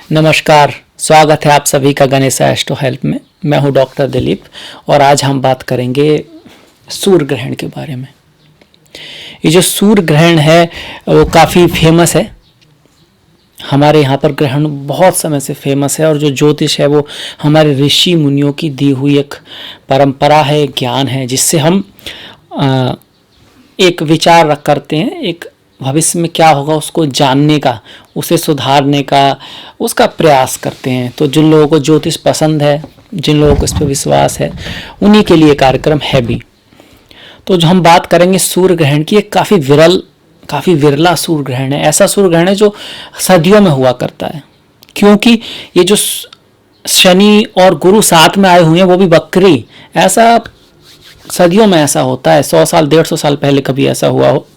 नमस्कार, स्वागत है आप सभी का गणेशा एस्ट्रो हेल्प में। मैं हूं डॉक्टर दिलीप और आज हम बात करेंगे सूर्य ग्रहण के बारे में। ये जो सूर्य ग्रहण है वो काफ़ी फेमस है। हमारे यहाँ पर ग्रहण बहुत समय से फेमस है और जो ज्योतिष है वो हमारे ऋषि मुनियों की दी हुई एक परंपरा है, ज्ञान है, जिससे हम एक विचार रख करते हैं, एक भविष्य में क्या होगा उसको जानने का, उसे सुधारने का, उसका प्रयास करते हैं। तो जिन लोगों को ज्योतिष पसंद है, जिन लोगों को इस पर विश्वास है, उन्हीं के लिए कार्यक्रम है भी। तो जो हम बात करेंगे सूर्य ग्रहण की, एक काफ़ी विरला सूर्य ग्रहण है। ऐसा सूर्य ग्रहण है जो सदियों में हुआ करता है, क्योंकि ये जो शनि और गुरु साथ में आए हुए हैं वो भी वक्री, ऐसा सदियों में ऐसा होता है। 100 साल 150 साल पहले कभी ऐसा हुआ हो।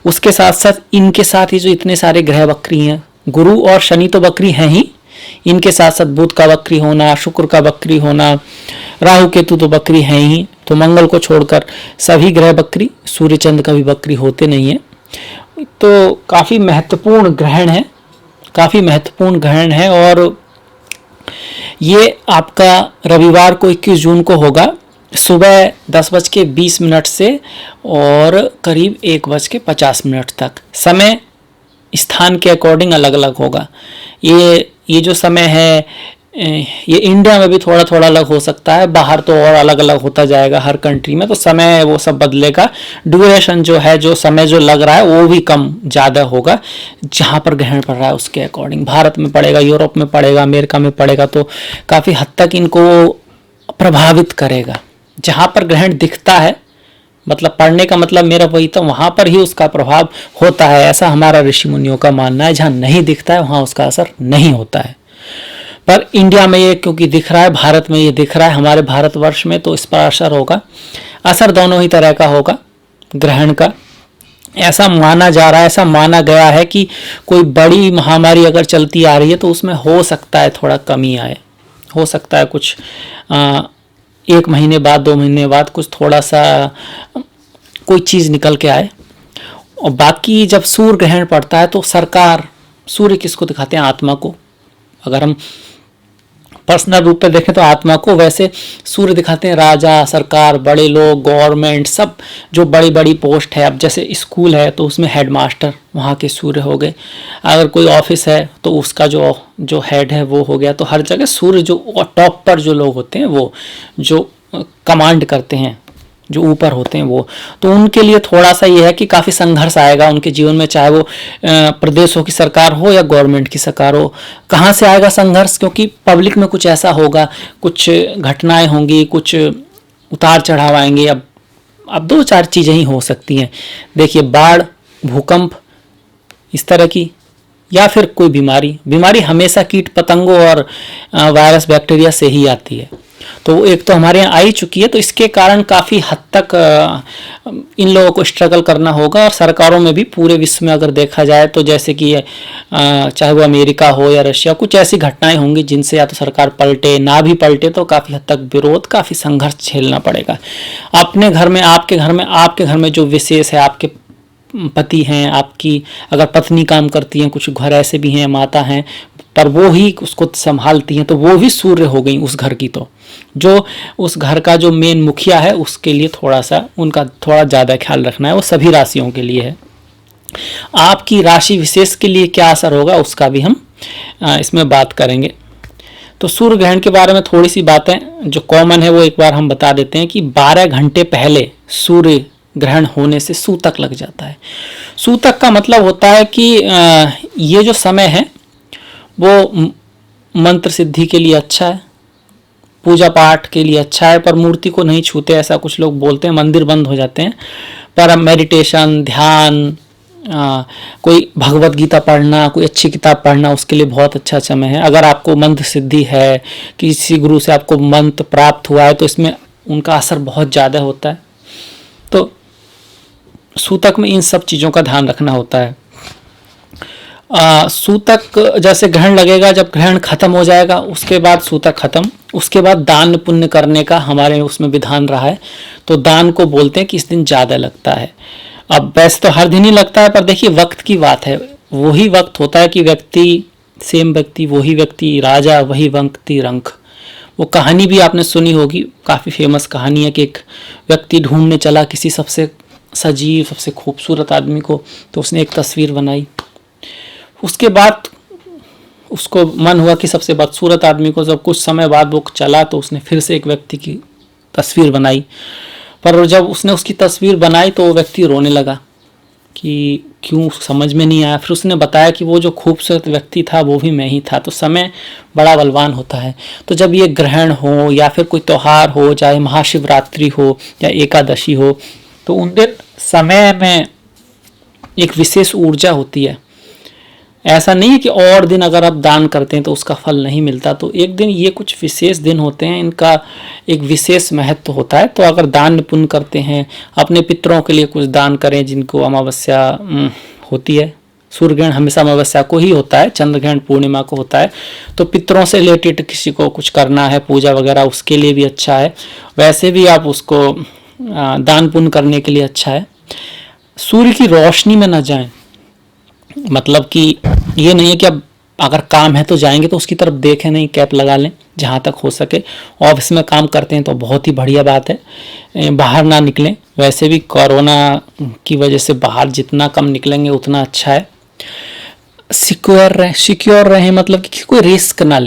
उसके साथ साथ इनके साथ ही जो इतने सारे ग्रह वक्री हैं, गुरु और शनि तो वक्री हैं ही, इनके साथ साथ बुध का वक्री होना, शुक्र का वक्री होना, राहु केतु तो वक्री हैं ही। तो मंगल को छोड़कर सभी ग्रह वक्री, सूर्य चंद्र का भी वक्री होते नहीं है। तो काफ़ी महत्वपूर्ण ग्रहण है और ये आपका रविवार को 21 जून को होगा, सुबह 10:20 से और करीब 1:50 तक। समय स्थान के अकॉर्डिंग अलग अलग होगा। ये जो समय है ये इंडिया में भी थोड़ा थोड़ा अलग हो सकता है, बाहर तो और अलग अलग होता जाएगा हर कंट्री में। तो समय वो सब बदलेगा। ड्यूरेशन जो है, जो समय जो लग रहा है वो भी कम ज़्यादा होगा जहाँ पर ग्रहण पड़ रहा है उसके अकॉर्डिंग। भारत में पड़ेगा, यूरोप में पड़ेगा, अमेरिका में पड़ेगा, तो काफ़ी हद तक इनको प्रभावित करेगा। जहाँ पर ग्रहण दिखता है, मतलब पढ़ने का मतलब मेरा वही, तो वहाँ पर ही उसका प्रभाव होता है, ऐसा हमारा ऋषि मुनियों का मानना है। जहाँ नहीं दिखता है वहाँ उसका असर नहीं होता है। पर इंडिया में ये क्योंकि दिख रहा है, भारत में ये दिख रहा है, हमारे भारतवर्ष में, तो इस पर असर होगा। असर दोनों ही तरह का होगा ग्रहण का। ऐसा माना जा रहा है, ऐसा माना गया है कि कोई बड़ी महामारी अगर चलती आ रही है तो उसमें हो सकता है थोड़ा कमी आए, हो सकता है कुछ 1 महीने बाद 2 महीने बाद कुछ थोड़ा सा कोई चीज़ निकल के आए। और बाकी जब सूर्य ग्रहण पड़ता है तो सरकार, सूर्य किसको दिखाते हैं? आत्मा को। अगर हम पर्सनल रूप पे देखें तो आत्मा को, वैसे सूर्य दिखाते हैं राजा, सरकार, बड़े लोग, गवर्नमेंट, सब जो बड़ी बड़ी पोस्ट है। अब जैसे स्कूल है तो उसमें हेडमास्टर वहाँ के सूर्य हो गए। अगर कोई ऑफिस है तो उसका जो हेड है वो हो गया। तो हर जगह सूर्य जो टॉप पर जो लोग होते हैं, वो जो कमांड करते हैं, जो ऊपर होते हैं वो, तो उनके लिए थोड़ा सा ये है कि काफ़ी संघर्ष आएगा उनके जीवन में, चाहे वो प्रदेशों की सरकार हो या गवर्नमेंट की सरकार हो। कहाँ से आएगा संघर्ष? क्योंकि पब्लिक में कुछ ऐसा होगा, कुछ घटनाएं होंगी, कुछ उतार चढ़ाव आएंगे। अब 2-4 चीज़ें ही हो सकती हैं। देखिए, बाढ़, भूकंप, इस तरह की, या फिर कोई बीमारी हमेशा कीट पतंगों और वायरस बैक्टीरिया से ही आती है। तो एक तो हमारे यहाँ आई चुकी है, तो इसके कारण काफ़ी हद तक इन लोगों को स्ट्रगल करना होगा। और सरकारों में भी पूरे विश्व में अगर देखा जाए तो जैसे कि चाहे वो अमेरिका हो या रशिया, कुछ ऐसी घटनाएं होंगी जिनसे या तो सरकार पलटे, ना भी पलटे तो काफ़ी हद तक विरोध, काफ़ी संघर्ष झेलना पड़ेगा। अपने घर में, आपके घर में जो विशेष है, आपके पति हैं, आपकी अगर पत्नी काम करती हैं, कुछ घर ऐसे भी हैं, माता हैं, पर वो ही उसको संभालती हैं, तो वो भी सूर्य हो गई उस घर की। तो जो उस घर का जो मेन मुखिया है उसके लिए उनका थोड़ा ज़्यादा ख्याल रखना है। वो सभी राशियों के लिए है। आपकी राशि विशेष के लिए क्या असर होगा उसका भी हम इसमें बात करेंगे। तो सूर्य ग्रहण के बारे में थोड़ी सी बातें जो कॉमन है वो एक बार हम बता देते हैं कि 12 घंटे पहले सूर्य ग्रहण होने से सूतक लग जाता है। सूतक का मतलब होता है कि ये जो समय है वो मंत्र सिद्धि के लिए अच्छा है, पूजा पाठ के लिए अच्छा है, पर मूर्ति को नहीं छूते, ऐसा कुछ लोग बोलते हैं, मंदिर बंद हो जाते हैं। पर मेडिटेशन, ध्यान, कोई भगवत गीता पढ़ना, कोई अच्छी किताब पढ़ना, उसके लिए बहुत अच्छा समय है। अगर आपको मंत्र सिद्धि है, किसी गुरु से आपको मंत्र प्राप्त हुआ है, तो इसमें उनका असर बहुत ज़्यादा होता है। तो सूतक में इन सब चीज़ों का ध्यान रखना होता है। सूतक जैसे ग्रहण लगेगा, जब ग्रहण खत्म हो जाएगा उसके बाद सूतक खत्म, उसके बाद दान पुण्य करने का हमारे उसमें विधान रहा है। तो दान को बोलते हैं कि इस दिन ज़्यादा लगता है। अब वैसे तो हर दिन ही लगता है, पर देखिए वक्त की बात है, वही वक्त होता है कि व्यक्ति सेम व्यक्ति वही व्यक्ति, राजा वही व्यक्ति रंक। वो कहानी भी आपने सुनी होगी, काफ़ी फेमस कहानी है कि एक व्यक्ति ढूंढने चला किसी सबसे सजीव सबसे खूबसूरत आदमी को, तो उसने एक तस्वीर बनाई। उसके बाद उसको मन हुआ कि सबसे बदसूरत आदमी को, जब कुछ समय बाद वो चला तो उसने फिर से एक व्यक्ति की तस्वीर बनाई। पर जब उसने उसकी तस्वीर बनाई तो वो व्यक्ति रोने लगा कि क्यों, समझ में नहीं आया। फिर उसने बताया कि वो जो खूबसूरत व्यक्ति था वो भी मैं ही था। तो समय बड़ा बलवान होता है। तो जब ये ग्रहण हो या फिर कोई त्यौहार हो, चाहे महाशिवरात्रि हो या एकादशी हो, तो उन दिन समय में एक विशेष ऊर्जा होती है। ऐसा नहीं है कि और दिन अगर आप दान करते हैं तो उसका फल नहीं मिलता। तो एक दिन, ये कुछ विशेष दिन होते हैं, इनका एक विशेष महत्व होता है। तो अगर दान पुण्य करते हैं, अपने पितरों के लिए कुछ दान करें जिनको अमावस्या होती है। सूर्य ग्रहण हमेशा अमावस्या को ही होता है, चंद्र ग्रहण पूर्णिमा को होता है। तो पितरों से रिलेटेड किसी को कुछ करना है, पूजा वगैरह, उसके लिए भी अच्छा है। वैसे भी आप उसको दान पुण्य करने के लिए अच्छा है। सूर्य की रोशनी में न जाएं, मतलब कि ये नहीं है कि अब अगर काम है तो जाएंगे तो उसकी तरफ देखें नहीं, कैप लगा लें जहाँ तक हो सके। ऑफिस में काम करते हैं तो बहुत ही बढ़िया बात है, बाहर ना निकलें। वैसे भी कोरोना की वजह से बाहर जितना कम निकलेंगे उतना अच्छा है। सिक्योर रहें, मतलब कि कोई रिस्क ना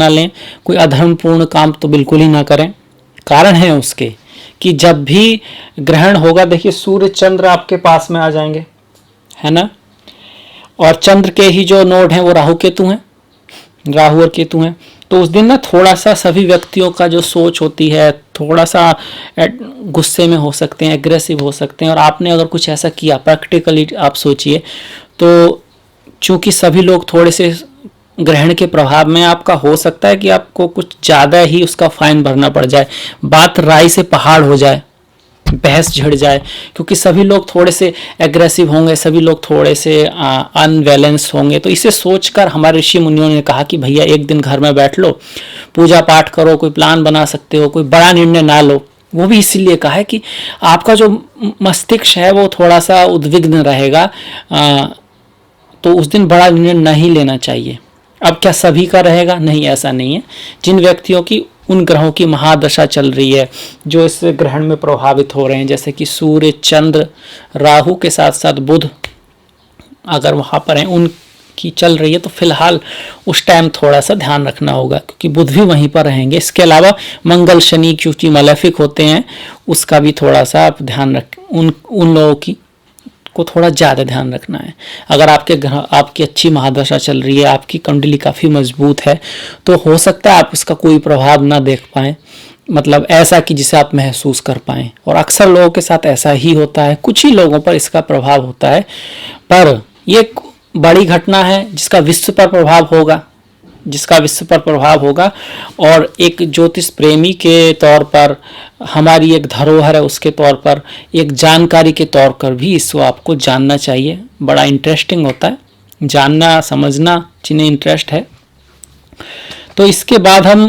लें, कोई अधर्मपूर्ण काम तो बिल्कुल ही ना करें। कारण है उसके कि जब भी ग्रहण होगा, देखिए सूर्य चंद्र आपके पास में आ जाएंगे, है ना, और चंद्र के ही जो नोड हैं वो राहु और केतु हैं। तो उस दिन ना थोड़ा सा सभी व्यक्तियों का जो सोच होती है, थोड़ा सा गुस्से में हो सकते हैं, एग्रेसिव हो सकते हैं। और आपने अगर कुछ ऐसा किया, प्रैक्टिकली आप सोचिए, तो चूंकि सभी लोग थोड़े से ग्रहण के प्रभाव में, आपका हो सकता है कि आपको कुछ ज़्यादा ही उसका फाइन भरना पड़ जाए, बात राई से पहाड़ हो जाए, बहस झड़ जाए, क्योंकि सभी लोग थोड़े से एग्रेसिव होंगे, सभी लोग थोड़े से अनबैलेंस होंगे। तो इसे सोचकर हमारे ऋषि मुनियों ने कहा कि भैया एक दिन घर में बैठ लो, पूजा पाठ करो, कोई प्लान बना सकते हो, कोई बड़ा निर्णय ना लो। वो भी इसीलिए कहा है कि आपका जो मस्तिष्क है वो थोड़ा सा उद्विग्न रहेगा, तो उस दिन बड़ा निर्णय नहीं लेना चाहिए। अब क्या सभी का रहेगा? नहीं, ऐसा नहीं है। जिन व्यक्तियों की उन ग्रहों की महादशा चल रही है जो इस ग्रहण में प्रभावित हो रहे हैं, जैसे कि सूर्य, चंद्र, राहु के साथ साथ बुध अगर वहाँ पर हैं, उनकी चल रही है, तो फिलहाल उस टाइम थोड़ा सा ध्यान रखना होगा, क्योंकि बुध भी वहीं पर रहेंगे। इसके अलावा मंगल, शनि क्योंकि मलेफिक होते हैं, उसका भी थोड़ा सा आप ध्यान रखें। उन लोगों की को थोड़ा ज़्यादा ध्यान रखना है। अगर आपकी अच्छी महादशा चल रही है, आपकी कुंडली काफ़ी मजबूत है, तो हो सकता है आप इसका कोई प्रभाव ना देख पाएँ, मतलब ऐसा कि जिसे आप महसूस कर पाएँ। और अक्सर लोगों के साथ ऐसा ही होता है, कुछ ही लोगों पर इसका प्रभाव होता है। पर ये बड़ी घटना है जिसका विश्व पर प्रभाव होगा, और एक ज्योतिष प्रेमी के तौर पर, हमारी एक धरोहर है उसके तौर पर, एक जानकारी के तौर पर भी इसको आपको जानना चाहिए। बड़ा इंटरेस्टिंग होता है जानना समझना, जिन्हें इंटरेस्ट है। तो इसके बाद हम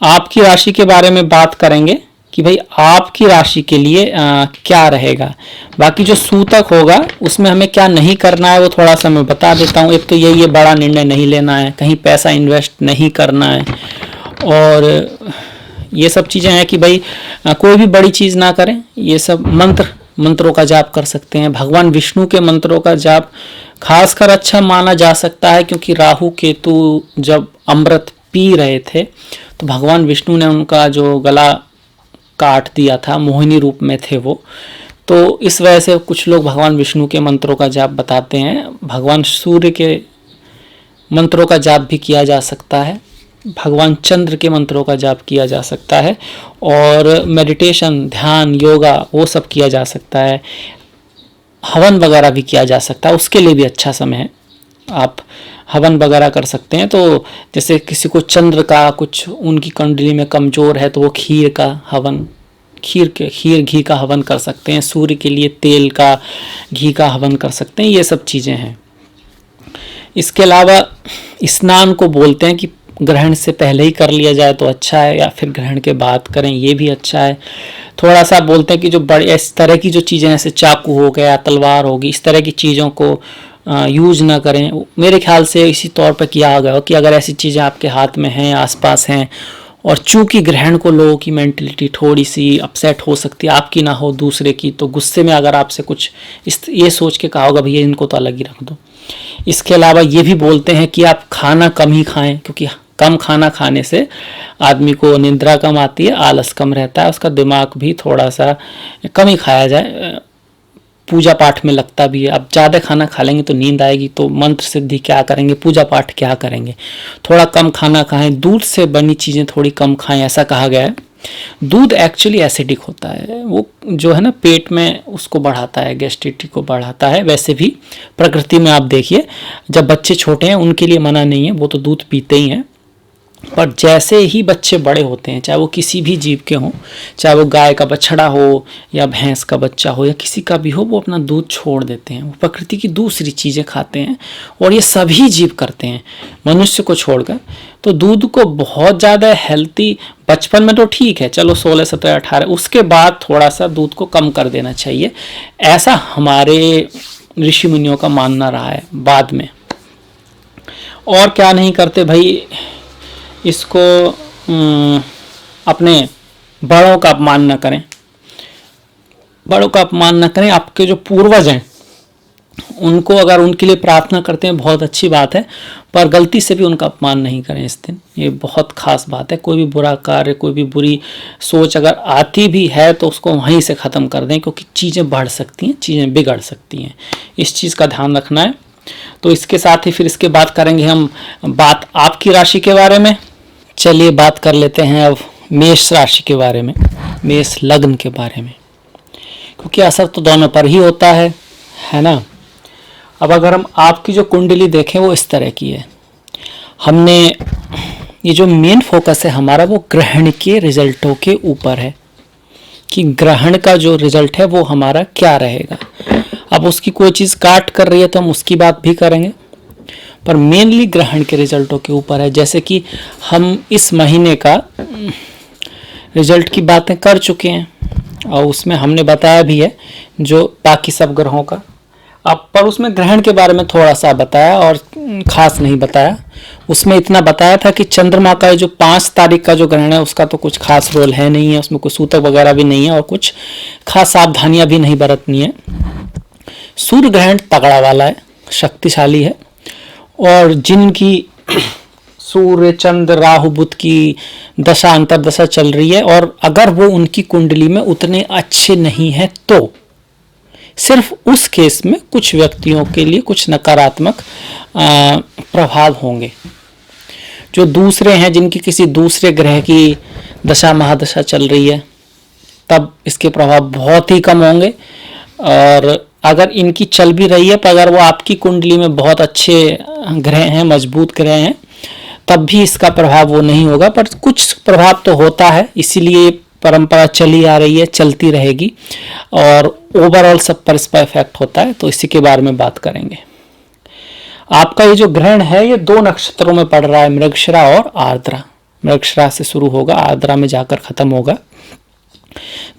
आपकी राशि के बारे में बात करेंगे कि भाई आपकी राशि के लिए क्या रहेगा। बाकी जो सूतक होगा उसमें हमें क्या नहीं करना है वो थोड़ा सा मैं बता देता हूँ। एक तो ये बड़ा निर्णय नहीं लेना है, कहीं पैसा इन्वेस्ट नहीं करना है, और ये सब चीज़ें हैं कि भाई कोई भी बड़ी चीज़ ना करें। ये सब मंत्रों का जाप कर सकते हैं। भगवान विष्णु के मंत्रों का जाप खासकर अच्छा माना जा सकता है, क्योंकि राहु केतु जब अमृत पी रहे थे तो भगवान विष्णु ने उनका जो गला काट दिया था, मोहिनी रूप में थे वो। तो इस वजह से कुछ लोग भगवान विष्णु के मंत्रों का जाप बताते हैं। भगवान सूर्य के मंत्रों का जाप भी किया जा सकता है, भगवान चंद्र के मंत्रों का जाप किया जा सकता है, और मेडिटेशन, ध्यान, योगा वो सब किया जा सकता है। हवन वगैरह भी किया जा सकता है, उसके लिए भी अच्छा समय है, आप हवन वगैरह कर सकते हैं। तो जैसे किसी को चंद्र का कुछ उनकी कुंडली में कमज़ोर है तो वो खीर घी का हवन कर सकते हैं। सूर्य के लिए तेल का, घी का हवन कर सकते हैं। ये सब चीज़ें हैं। इसके अलावा स्नान को बोलते हैं कि ग्रहण से पहले ही कर लिया जाए तो अच्छा है, या फिर ग्रहण के बाद करें, ये भी अच्छा है। थोड़ा सा बोलते हैं कि जो बड़े इस तरह की जो चीज़ें, जैसे चाकू हो गया, तलवार होगी, इस तरह की चीज़ों को यूज ना करें। मेरे ख्याल से इसी तौर पर किया गया हो कि अगर ऐसी चीज़ें आपके हाथ में हैं, आसपास हैं, और चूंकि ग्रहण को लोगों की मेंटलिटी थोड़ी सी अपसेट हो सकती है, आपकी ना हो दूसरे की, तो गुस्से में अगर आपसे कुछ ये सोच के कहा होगा भैया इनको तो अलग ही रख दो। इसके अलावा ये भी बोलते हैं कि आप खाना कम ही खाएं, क्योंकि कम खाना खाने से आदमी को निद्रा कम आती है, आलस कम रहता है, उसका दिमाग भी थोड़ा सा कम ही खाया जाए, पूजा पाठ में लगता भी है। अब ज़्यादा खाना खा लेंगे तो नींद आएगी, तो मंत्र सिद्धि क्या करेंगे, पूजा पाठ क्या करेंगे। थोड़ा कम खाना खाएं, दूध से बनी चीज़ें थोड़ी कम खाएं, ऐसा कहा गया है। दूध एक्चुअली एसिडिक होता है, वो जो है ना पेट में उसको बढ़ाता है, गैस्ट्रिटी को बढ़ाता है। वैसे भी प्रकृति में आप देखिए, जब बच्चे छोटे हैं उनके लिए मना नहीं है, वो तो दूध पीते ही हैं, पर जैसे ही बच्चे बड़े होते हैं, चाहे वो किसी भी जीव के हों, चाहे वो गाय का बछड़ा हो या भैंस का बच्चा हो या किसी का भी हो, वो अपना दूध छोड़ देते हैं, वो प्रकृति की दूसरी चीज़ें खाते हैं। और ये सभी जीव करते हैं मनुष्य को छोड़कर। तो दूध को बहुत ज़्यादा हेल्थी बचपन में तो ठीक है, चलो 16, 17, 18, उसके बाद थोड़ा सा दूध को कम कर देना चाहिए, ऐसा हमारे ऋषि मुनियों का मानना रहा है। बाद में और क्या नहीं करते भाई, इसको अपने बड़ों का अपमान न करें, बड़ों का अपमान न करें। आपके जो पूर्वज हैं उनको अगर उनके लिए प्रार्थना करते हैं बहुत अच्छी बात है, पर गलती से भी उनका अपमान नहीं करें इस दिन, ये बहुत खास बात है। कोई भी बुरा कार्य, कोई भी बुरी सोच अगर आती भी है तो उसको वहीं से ख़त्म कर दें, क्योंकि चीज़ें बढ़ सकती हैं, चीज़ें बिगड़ सकती हैं, इस चीज़ का ध्यान रखना है। तो इसके साथ ही फिर इसके बाद करेंगे हम बात आपकी राशि के बारे में। चलिए बात कर लेते हैं अब मेष राशि के बारे में, मेष लग्न के बारे में, क्योंकि असर तो दोनों पर ही होता है ना। अब अगर हम आपकी जो कुंडली देखें वो इस तरह की है, हमने ये जो मेन फोकस है हमारा वो ग्रहण के रिजल्टों के ऊपर है, कि ग्रहण का जो रिजल्ट है वो हमारा क्या रहेगा। अब उसकी कोई चीज़ काट कर रही है तो हम उसकी बात भी करेंगे, पर मेनली ग्रहण के रिजल्टों के ऊपर है। जैसे कि हम इस महीने का रिजल्ट की बातें कर चुके हैं और उसमें हमने बताया भी है जो बाकी सब ग्रहों का, अब पर उसमें ग्रहण के बारे में थोड़ा सा बताया और खास नहीं बताया। उसमें इतना बताया था कि चंद्रमा का जो 5 तारीख का जो ग्रहण है उसका तो कुछ खास रोल है नहीं है, उसमें कोई सूतक वगैरह भी नहीं है और कुछ खास सावधानियां भी नहीं बरतनी है। सूर्य ग्रहण तगड़ा वाला है, शक्तिशाली है, और जिनकी सूर्य चंद्र राहु बुध की दशा अंतरदशा चल रही है और अगर वो उनकी कुंडली में उतने अच्छे नहीं है तो सिर्फ उस केस में कुछ व्यक्तियों के लिए कुछ नकारात्मक प्रभाव होंगे। जो दूसरे हैं, जिनकी किसी दूसरे ग्रह की दशा महादशा चल रही है, तब इसके प्रभाव बहुत ही कम होंगे। और अगर इनकी चल भी रही है, पर अगर वो आपकी कुंडली में बहुत अच्छे ग्रह हैं, मजबूत ग्रह हैं, तब भी इसका प्रभाव वो नहीं होगा, पर कुछ प्रभाव तो होता है। इसीलिए परंपरा चली आ रही है, चलती रहेगी और ओवरऑल सब पर इसका इफेक्ट होता है। तो इसी के बारे में बात करेंगे। आपका ये जो ग्रहण है ये 2 नक्षत्रों में पड़ रहा है, मृगशिरा और आर्द्रा। मृगशिरा से शुरू होगा, आर्द्रा में जाकर खत्म होगा।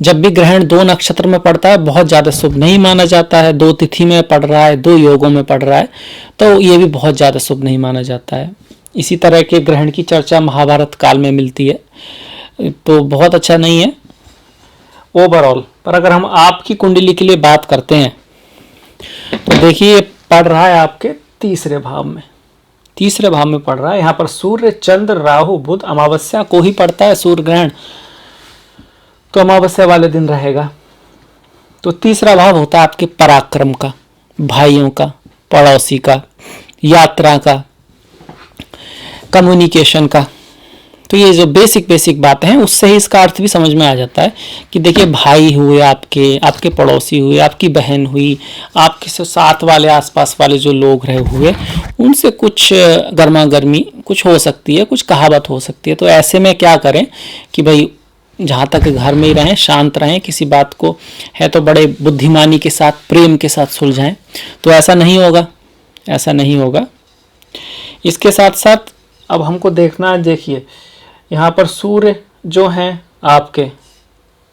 जब भी ग्रहण 2 नक्षत्र में पड़ता है बहुत ज्यादा शुभ नहीं माना जाता है। 2 तिथि में पड़ रहा है, 2 योगों में पड़ रहा है, तो ये भी बहुत ज्यादा शुभ नहीं माना जाता है। इसी तरह के ग्रहण की चर्चा महाभारत काल में मिलती है, तो बहुत अच्छा नहीं है ओवरऑल। पर अगर हम आपकी कुंडली के लिए बात करते हैं तो देखिए पड़ रहा है आपके तीसरे भाव में, तीसरे भाव में पड़ रहा है। यहाँ पर सूर्य चंद्र राहु बुध, अमावस्या को ही पड़ता है सूर्य ग्रहण, तो अमावस्या वाले दिन रहेगा। तो तीसरा भाव होता है आपके पराक्रम का, भाइयों का, पड़ोसी का, यात्रा का, कम्युनिकेशन का। तो ये जो बेसिक बातें हैं उससे ही इसका अर्थ भी समझ में आ जाता है कि देखिए भाई हुए आपके पड़ोसी हुए, आपकी बहन हुई, आपके साथ वाले आसपास वाले जो लोग रहे हुए, उनसे कुछ गर्मा गर्मी कुछ हो सकती है, कुछ कहावत हो सकती है। तो ऐसे में क्या करें कि भाई जहाँ तक घर में ही रहें, शांत रहें, किसी बात को है तो बड़े बुद्धिमानी के साथ, प्रेम के साथ सुलझाएं। तो ऐसा नहीं होगा, ऐसा नहीं होगा। इसके साथ साथ अब हमको देखना है, देखिए यहाँ पर सूर्य जो हैं आपके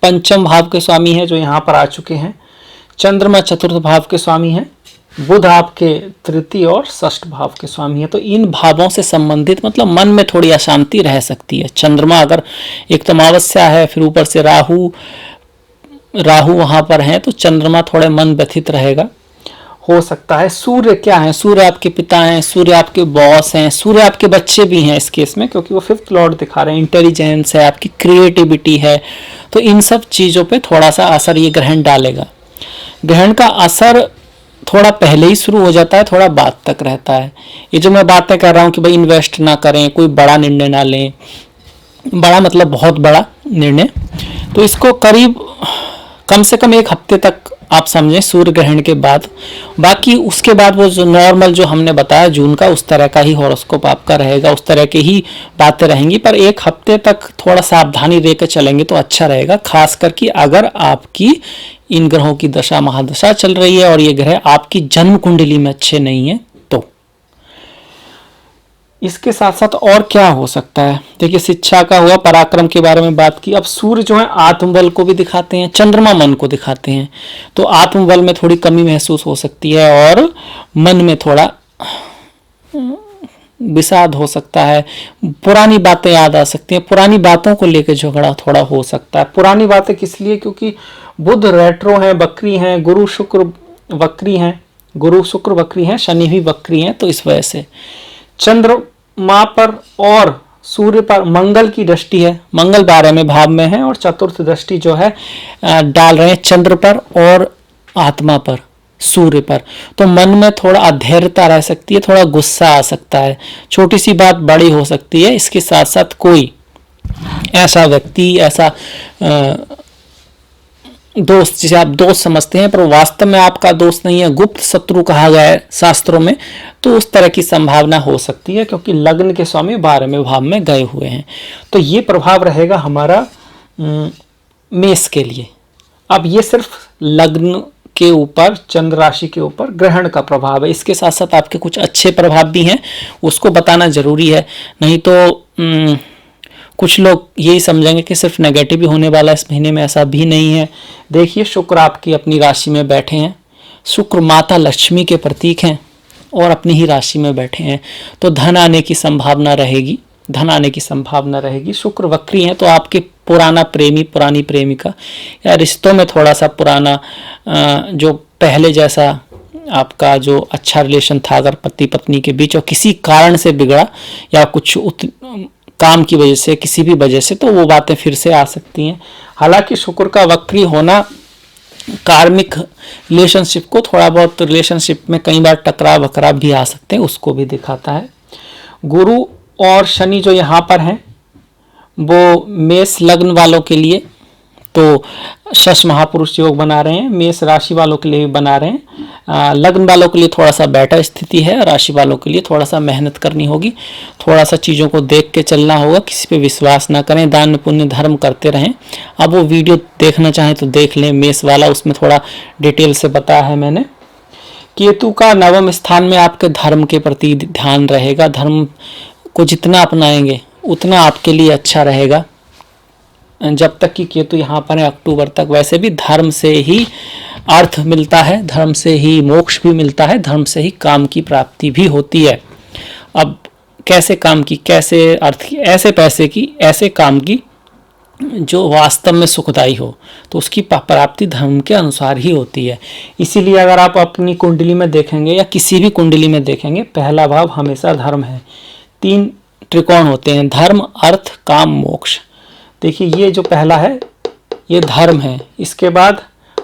पंचम भाव के स्वामी हैं, जो यहाँ पर आ चुके हैं। चंद्रमा चतुर्थ भाव के स्वामी हैं बुध आपके तृतीय और षष्ठ भाव के स्वामी है, तो इन भावों से संबंधित मतलब मन में थोड़ी अशांति रह सकती है। चंद्रमा अगर एक तो अमावस्या है, फिर ऊपर से राहु वहां पर है, तो चंद्रमा थोड़े मन व्यथित रहेगा, हो सकता है। सूर्य क्या है? सूर्य आपके पिता हैं, सूर्य आपके बॉस हैं, सूर्य आपके बच्चे भी हैं इस केस में, क्योंकि वो फिफ्थ लॉर्ड दिखा रहे हैं। इंटेलिजेंस है, आपकी क्रिएटिविटी है, तो इन सब चीज़ों पे थोड़ा सा असर ये ग्रहण डालेगा। ग्रहण का असर थोड़ा पहले ही शुरू हो जाता है, थोड़ा बाद तक रहता है। ये जो मैं बातें कर रहा हूँ कि भाई इन्वेस्ट ना करें, कोई बड़ा निर्णय ना लें, बड़ा मतलब बहुत बड़ा निर्णय, तो इसको करीब कम से कम 1 हफ्ते तक आप समझें सूर्य ग्रहण के बाद। बाकी उसके बाद वो जो नॉर्मल जो हमने बताया जून का, उस तरह का ही हॉरोस्कोप आपका रहेगा, उस तरह की ही बातें रहेंगी। पर 1 हफ्ते तक थोड़ा सावधानी लेकर चलेंगे तो अच्छा रहेगा, खास करके अगर आपकी इन ग्रहों की दशा महादशा चल रही है और ये ग्रह आपकी जन्म कुंडली में अच्छे नहीं है। तो इसके साथ साथ और क्या हो सकता है? देखिए, शिक्षा का हुआ, पराक्रम के बारे में बात की। अब सूर्य जो है आत्मबल को भी दिखाते हैं, चंद्रमा मन को दिखाते हैं, तो आत्मबल में थोड़ी कमी महसूस हो सकती है और मन में थोड़ा विषाद हो सकता है, पुरानी बातें याद आ सकती हैं, पुरानी बातों को लेकर झगड़ा थोड़ा हो सकता है। पुरानी बातें किस लिए? क्योंकि बुध रेट्रो हैं, वक्री हैं, गुरु शुक्र वक्री हैं, शनि भी वक्री हैं, तो इस वजह से चंद्रमा पर और सूर्य पर मंगल की दृष्टि है, मंगल 12वें भाव में है, और चतुर्थ दृष्टि जो है डाल रहे हैं चंद्र पर और आत्मा पर, सूर्य पर। तो मन में थोड़ा अधैर्यता रह सकती है, थोड़ा गुस्सा आ सकता है, छोटी सी बात बड़ी हो सकती है। इसके साथ साथ कोई ऐसा व्यक्ति, ऐसा दोस्त जिसे आप दोस्त समझते हैं पर वास्तव में आपका दोस्त नहीं है, गुप्त शत्रु कहा गया है शास्त्रों में, तो उस तरह की संभावना हो सकती है, क्योंकि लग्न के स्वामी 12वें भाव में गए हुए हैं। तो ये प्रभाव रहेगा हमारा मेष के लिए। अब ये सिर्फ लग्न के ऊपर, चंद्र राशि के ऊपर ग्रहण का प्रभाव है। इसके साथ साथ आपके कुछ अच्छे प्रभाव भी हैं, उसको बताना जरूरी है, नहीं तो कुछ लोग यही समझेंगे कि सिर्फ नेगेटिव ही होने वाला है इस महीने में। ऐसा भी नहीं है। देखिए, शुक्र आपकी अपनी राशि में बैठे हैं, शुक्र माता लक्ष्मी के प्रतीक हैं और अपनी ही राशि में बैठे हैं, तो धन आने की संभावना रहेगी। शुक्र वक्री हैं, तो आपके पुराना प्रेमी, पुरानी प्रेमिका या रिश्तों में थोड़ा सा पुराना जो पहले जैसा आपका जो अच्छा रिलेशन था अगर पति पत्नी के बीच, और किसी कारण से बिगड़ा या कुछ काम की वजह से, किसी भी वजह से, तो वो बातें फिर से आ सकती हैं। हालांकि शुक्र का वक्री होना कार्मिक रिलेशनशिप को, थोड़ा बहुत रिलेशनशिप में कई बार टकराव वकराव भी आ सकते हैं, उसको भी दिखाता है। गुरु और शनि जो यहाँ पर हैं वो मेष लग्न वालों के लिए तो शश महापुरुष योग बना रहे हैं, मेष राशि वालों के लिए भी बना रहे हैं। लग्न वालों के लिए थोड़ा सा बेटर स्थिति है, राशि वालों के लिए थोड़ा सा मेहनत करनी होगी, थोड़ा सा चीज़ों को देख के चलना होगा, किसी पे विश्वास ना करें, दान पुण्य धर्म करते रहें। अब वो वीडियो देखना चाहें तो देख लें, मेष वाला, उसमें थोड़ा डिटेल से बताया है मैंने। केतु का 9वें स्थान में आपके धर्म के प्रति ध्यान रहेगा, धर्म को जितना अपनाएंगे उतना आपके लिए अच्छा रहेगा, जब तक कि केतु यहाँ पर है अक्टूबर तक। वैसे भी धर्म से ही अर्थ मिलता है, धर्म से ही मोक्ष भी मिलता है, धर्म से ही काम की प्राप्ति भी होती है। अब कैसे काम की, कैसे अर्थ की, ऐसे पैसे की, ऐसे काम की जो वास्तव में सुखदायी हो, तो उसकी प्राप्ति धर्म के अनुसार ही होती है। इसीलिए अगर आप अपनी कुंडली में देखेंगे या किसी भी कुंडली में देखेंगे, पहला भाव हमेशा धर्म है। 3 त्रिकोण होते हैं, धर्म, अर्थ, काम, मोक्ष। देखिए, ये जो पहला है ये धर्म है, इसके बाद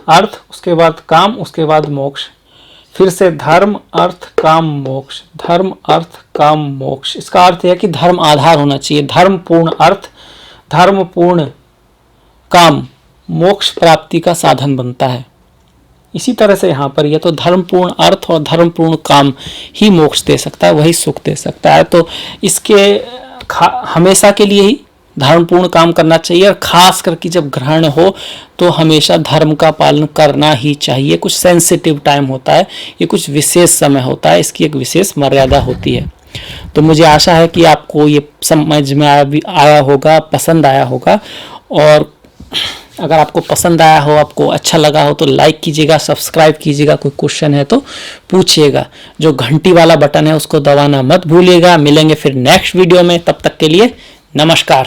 अर्थ, उसके बाद काम, उसके बाद मोक्ष, फिर से धर्म, अर्थ, काम, मोक्ष, धर्म, अर्थ, काम, मोक्ष। इसका अर्थ है कि धर्म आधार होना चाहिए, धर्म पूर्ण अर्थ, धर्म पूर्ण काम, मोक्ष प्राप्ति का साधन बनता है। इसी तरह से यहाँ पर यह तो धर्मपूर्ण अर्थ और धर्मपूर्ण काम ही मोक्ष दे सकता है, वही सुख दे सकता है। तो इसके हमेशा के लिए ही धर्मपूर्ण काम करना चाहिए, और खास करके जब ग्रहण हो तो हमेशा धर्म का पालन करना ही चाहिए। कुछ सेंसिटिव टाइम होता है, ये कुछ विशेष समय होता है, इसकी एक विशेष मर्यादा होती है। तो मुझे आशा है कि आपको ये समझ में आया होगा, पसंद आया होगा, और अगर आपको पसंद आया हो, आपको अच्छा लगा हो तो लाइक कीजिएगा, सब्सक्राइब कीजिएगा, कोई क्वेश्चन है तो पूछिएगा। जो घंटी वाला बटन है उसको दबाना मत भूलिएगा। मिलेंगे फिर नेक्स्ट वीडियो में, तब तक के लिए नमस्कार।